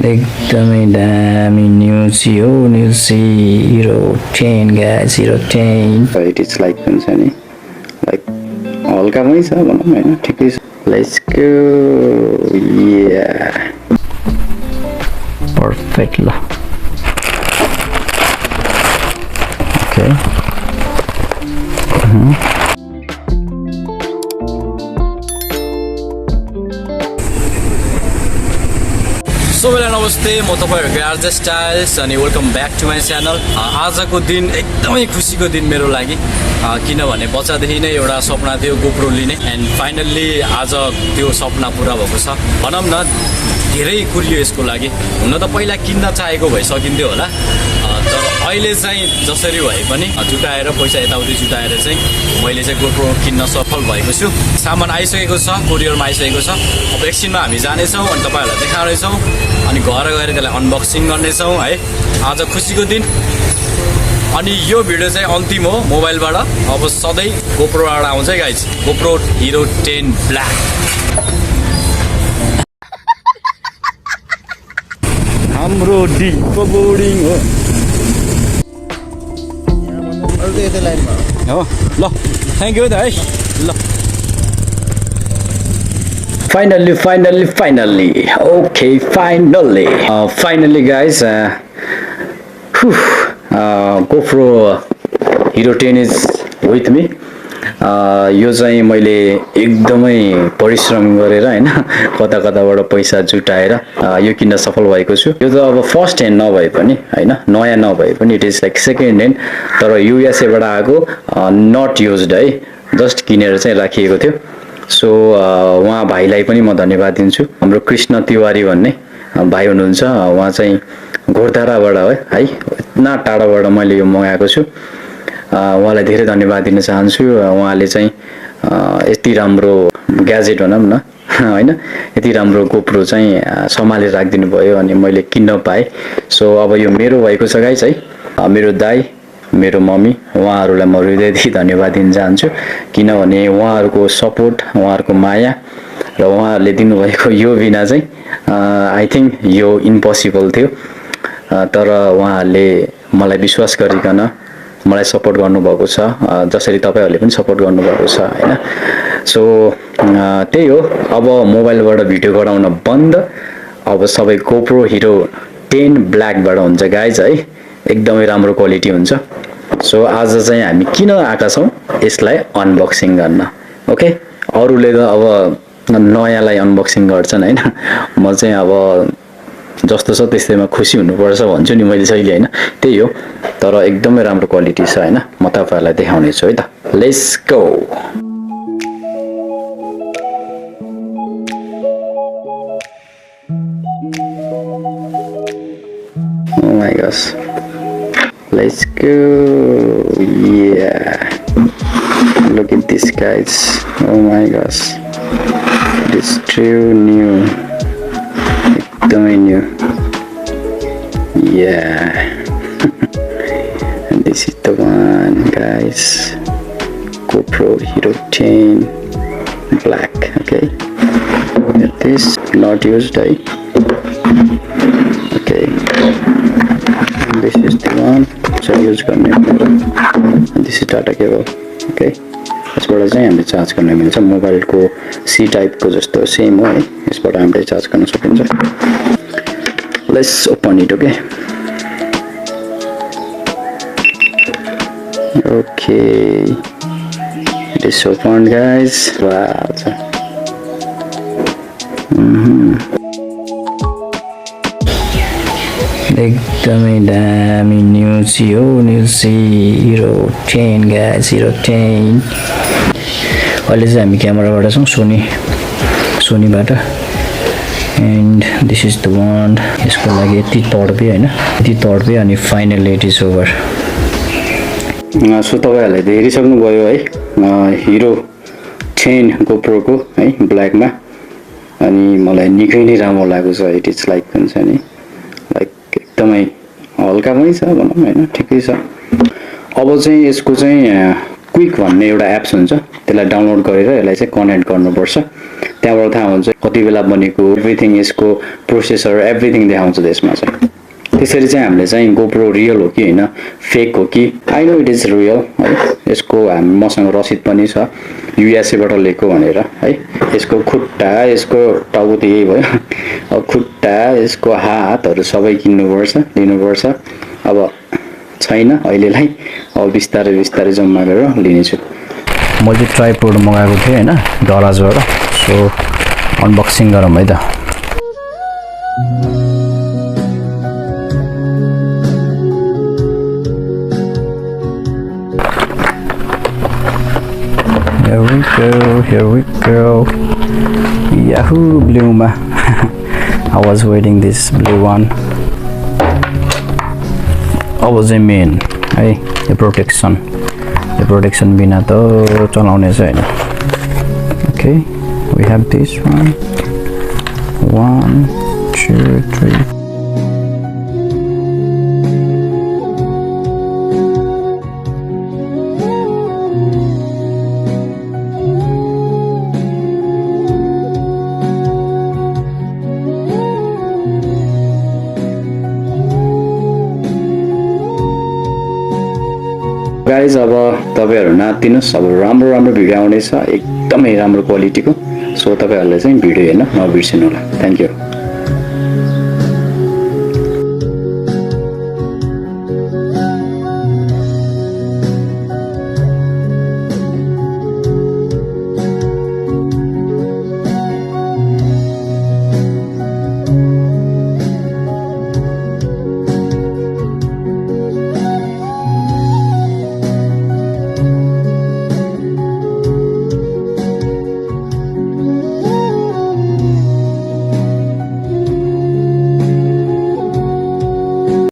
एकदमै दामी न्युज हो news Hero 10 guys Hero 10 it is like हुन्छ नि लाइक हल्कामै छ भनौँ हैन ठिकै छ लेट्स गो या पर्फेक्ट ल ओके सबैलाई नमस्ते म तपाईहरुको आरजे स्टाइल्स अनि welcome back to my channel. आजको दिन एकदमै खुसीको दिन मेरो लागि किनभने बच्चादेखि नै एउटा सपना थियो गोप्रो लिने एन्ड फाइनल्ली आज त्यो सपना पुरा भएको छ भनौँ न। धेरै कुरियो यसको लागि, हुन त पहिला किन्न चाहेको भए सकिन्थ्यो होला, तर अहिले चाहिँ जसरी भए पनि जुटाएर पैसा यताउति जुटाएर चाहिँ मैले चाहिँ गोप्रो किन्न सफल भएको छु। सामान आइसकेको छ, कोरियरमा आइसकेको छ। अब एकछिनमा हामी जानेछौँ अनि तपाईहरुलाई देखाउनेछौँ अनि घर गएर त्यसलाई अनबक्सिङ गर्नेछौँ है। आज खुसीको दिन अनि यो भिडियो चाहिँ अन्तिम हो मोबाइलबाट। अब सधैँ गोप्रोबाट आउँछ गाइज, गोप्रो हिरो 10 ब्ल्याक। हाम्रो डिपो बोर्डिङ हो ल, थ्याङ्क यू है ल। Finally, okay, finally guys, GoPro Hero 10 is with me. यो चाहिँ मैले एकदमै परिश्रम गरेर हैन कताबाट पैसा जुटाएर यो किन्न सफल भएको छु। यो त अब फर्स्ट ह्यान्ड नभए पनि हैन, नयाँ नभए पनि it is like second hand, तर युएसए बाट आएको, नट युज्ड है, जस्ट किनेर चाहिँ राखिएको थियो। सो उहाँ भाइलाई पनि म धन्यवाद दिन्छु। हाम्रो कृष्ण तिवारी भन्ने भाइ हुनुहुन्छ, उहाँ चाहिँ घोरधाराबाट है, इतना टाढाबाट मैले यो मगाएको छु। उहाँलाई धेरै धन्यवाद दिन चाहन्छु। उहाँले चाहिँ यति राम्रो ग्याजेट भनौँ न हैन, यति राम्रो गोप्रो चाहिँ सम्हालेर राखिदिनु भयो अनि मैले किन्न पाएँ। सो अब यो मेरो भएको छ गाइस है। मेरो दाइ, मेरो मम्मी, उहाँहरूलाई म हृदयदेखि धन्यवाद दिन चाहन्छु, किनभने उहाँहरूको सपोर्ट, उहाँहरूको माया र उहाँहरूले दिनुभएको यो बिना चाहिँ आई थिङ्क यो इम्पोसिबल थियो। तर उहाँहरूले मलाई विश्वास गरिकन मलाई सपोर्ट गर्नुभएको छ, जसरी तपाईहरुले पनि सपोर्ट गर्नुभएको छ हैन। सो त्यही हो, अब मोबाइलबाट भिडियो गराउन बन्द, अब सबै गोप्रो हिरो 10 ब्ल्याकबाट हुन्छ गाइज है। एकदमै राम्रो क्वालिटी हुन्छ। सो आज चाहिँ हामी किन आएका छौँ यसलाई अनबक्सिङ गर्न। ओके, अरूले त अब नयाँलाई अनबक्सिङ गर्छन् हैन, म चाहिँ अब जस्तो छ त्यस्तैमा खुसी हुनुपर्छ भन्छु नि मैले जहिले हैन, त्यही हो। तर एकदमै राम्रो क्वालिटी छ हैन, म तपाईहरुलाई देखाउने छु है त। Let's go. Oh my gosh, let's go. Yeah, look at this guys. Oh my gosh, it is true new, एकदमै new. Yeah. And this is the one guys, GoPro Hero 10 Black. Okay, get this, not used okay. And this is the one so use गर्ने, and this is data cable. Okay, यसबाट चाहिँ हामीले charge गर्न मिल्छ। मोबाइलको C टाइपको जस्तो same हो है, यसबाट हामीले चार्ज गर्न सकिन्छ। Let's open it. Okay okay, it is open guys. Wow. एकदमै दामी न्युज हो न्युज हिरो 10 गाइस, हिरो 10। अहिले चाहिँ हामी क्यामेराबाट छौँ, सोनीबाट। And this is the one. यसको लागि यति तडपे हैन, यति तडपे अनि finally it is over. So तपाईहरुले हेरिसक्नुभयो है हिरो 10 गोप्रोको है ब्ल्याकमा, अनि मलाई निकै नै राम्रो लागेको छ। इट इज लाइक हुन्छ नि लाइक एकदमै हल्कामै छ भनौँ हैन, ठिकै छ। अब चाहिँ यसको चाहिँ क्विक भन्ने एउटा एप्स हुन्छ, त्यसलाई डाउनलोड गरेर यसलाई चाहिँ कनेक्ट गर्नुपर्छ। त्यहाँबाट थाहा हुन्छ कति बेला बनेको एभ्रिथिङ यसको प्रोसेसर एभ्रिथिङ देखाउँछ त्यसमा चाहिँ त्यसरी चाहिँ हामीले चाहिँ GoPro रियल हो कि होइन फेक हो कि I know it is real है यसको मसँग रसिद पनि छ युएसएबाट लिएको भनेर है यसको खुट्टा यसको टाउको त यही भयो अब खुट्टा यसको हातहरू सबै लिनुपर्छ अब छैन अहिलेलाई अब बिस्तारै बिस्तारै जम्मा गरेर लिनेछु मैले ट्राइपोड मगाएको थिएँ होइन गराजबाट सो अनबक्सिङ गरौँ है त Here we go. Yahoo blue ma. I was waiting this blue one. I was a main. Hey, the protection बिना त चलाउने छैन. Okay, we have this one. 1, 2, 3. Guys अब तपाईहरु नातिनुस् अब राम्रो भिडियो आउनेछ एकदमै राम्रो क्वालिटीको सो तपाईहरुले चाहिँ भिडियो हेर्न नबिर्सिनु होला थ्यांक यू